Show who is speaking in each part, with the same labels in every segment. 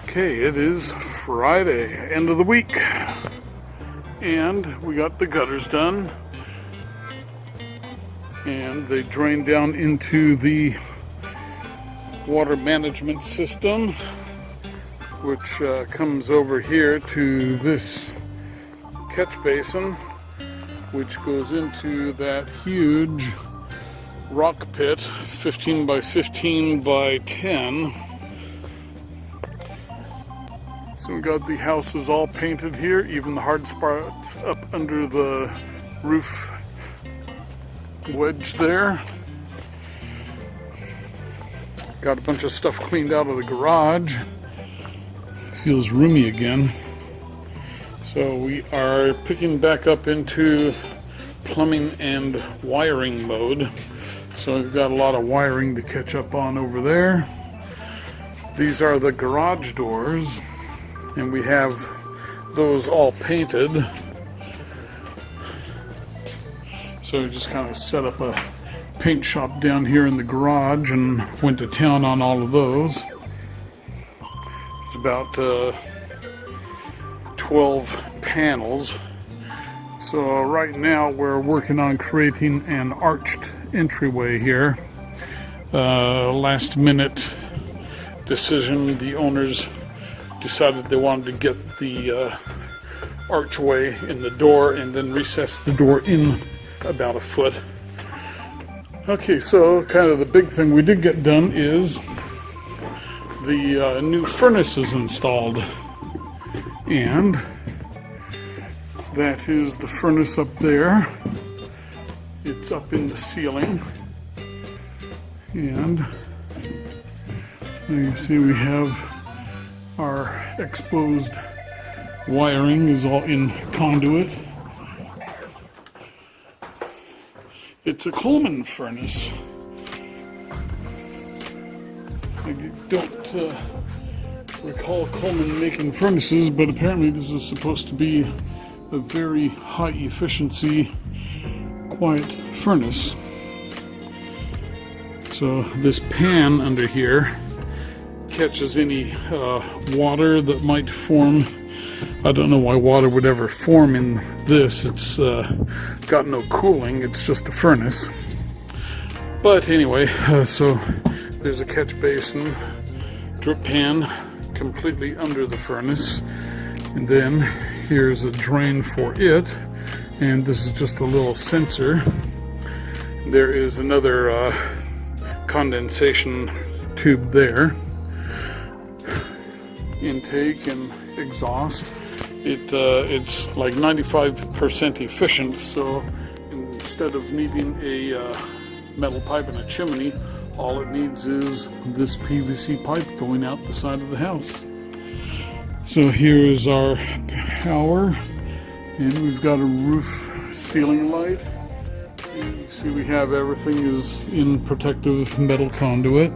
Speaker 1: Okay, it is Friday, end of the week, and we got the gutters done, and they drain down into the water management system, which comes over here to this catch basin, which goes into that huge rock pit, 15 by 15 by 10. So we got the houses all painted here, even the hard spots up under the roof wedge there. Got a bunch of stuff cleaned out of the garage. Feels roomy again. So we are picking back up into plumbing and wiring mode. So we've got a lot of wiring to catch up on over there. These are the garage doors, and we have those all painted. So we just kind of set up a paint shop down here in the garage and went to town on all of those. It's about 12 panels. So right now we're working on creating an arched entryway here. Last minute decision, the owners decided they wanted to get the archway in the door and then recess the door in about a foot. Okay, so kind of the big thing we did get done is the new furnace is installed, and that is the furnace up there. It's up in the ceiling, and you see we have our exposed wiring is all in conduit. It's a Coleman furnace. I don't recall Coleman making furnaces, but apparently this is supposed to be a very high efficiency, quiet furnace. So this pan under here catches any water that might form. I don't know why water would ever form in this. It's got no cooling, it's just a furnace. But anyway, so there's a catch basin, drip pan completely under the furnace, and then here's a drain for it, and this is just a little sensor. There is another condensation tube there. Intake and exhaust. It's like 95% efficient, so instead of needing a metal pipe and a chimney, all it needs is this PVC pipe going out the side of the house. So here's our power, and we've got a roof ceiling light. And you see we have everything is in protective metal conduit.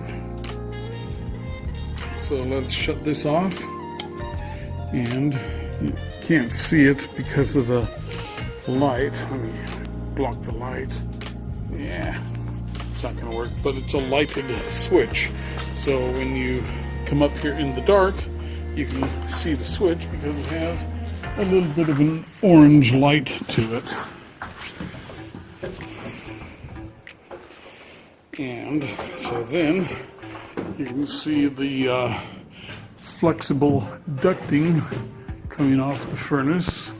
Speaker 1: So let's shut this off, and you can't see it because of the light. Let me block the light. Yeah, it's not going to work, but it's a lighted switch. So when you come up here in the dark, you can see the switch because it has a little bit of an orange light to it. And so then you can see the flexible ducting coming off the furnace.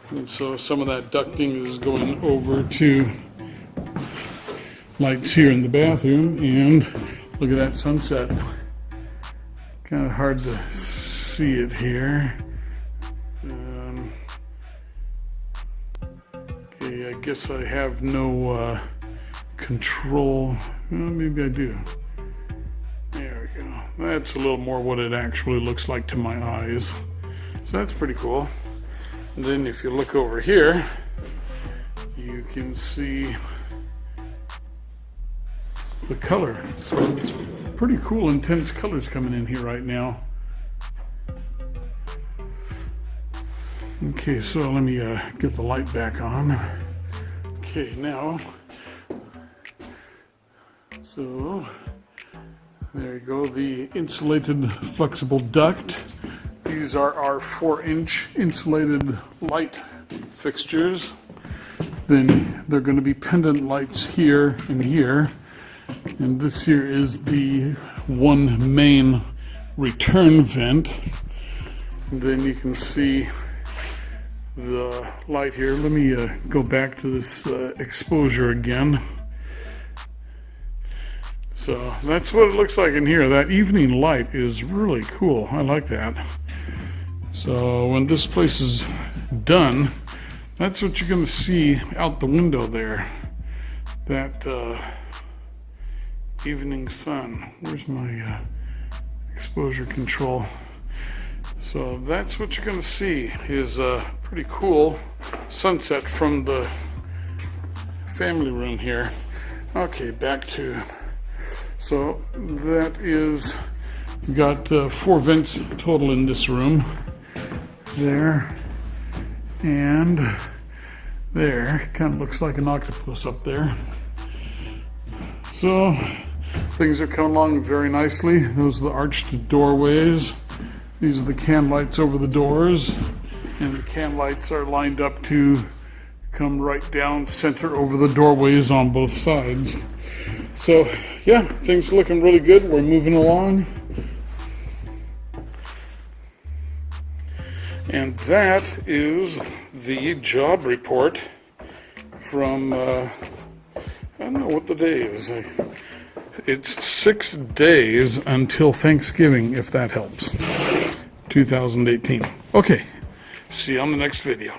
Speaker 1: And so some of that ducting is going over to lights here in the bathroom. And look at that sunset. Kind of hard to see it here. Okay, I guess I have no control. Well, maybe I do. There we go. That's a little more what it actually looks like to my eyes. So that's pretty cool. And then if you look over here, you can see the color. So it's pretty cool, intense colors coming in here right now. Okay, so let me get the light back on. Okay, now, so There you go, the insulated flexible duct. These are our 4-inch insulated light fixtures. Then they're going to be pendant lights here and here. And this here is the one main return vent. And then you can see the light here. Let me go back to this exposure again. So that's what it looks like in here. That evening light is really cool. I like that. So when this place is done, that's what you're going to see out the window there. That evening sun. Where's my exposure control? So that's what you're going to see is a pretty cool sunset from the family room here. Okay, back to... So that is, got 4 vents total in this room. There and there. Kind of looks like an octopus up there. So things are coming along very nicely. Those are the arched doorways. These are the can lights over the doors. And the can lights are lined up to come right down center over the doorways on both sides. So yeah, things are looking really good. We're moving along. And that is the job report from, I don't know what the day is. It's 6 days until Thanksgiving, if that helps. 2018. Okay, see you on the next video.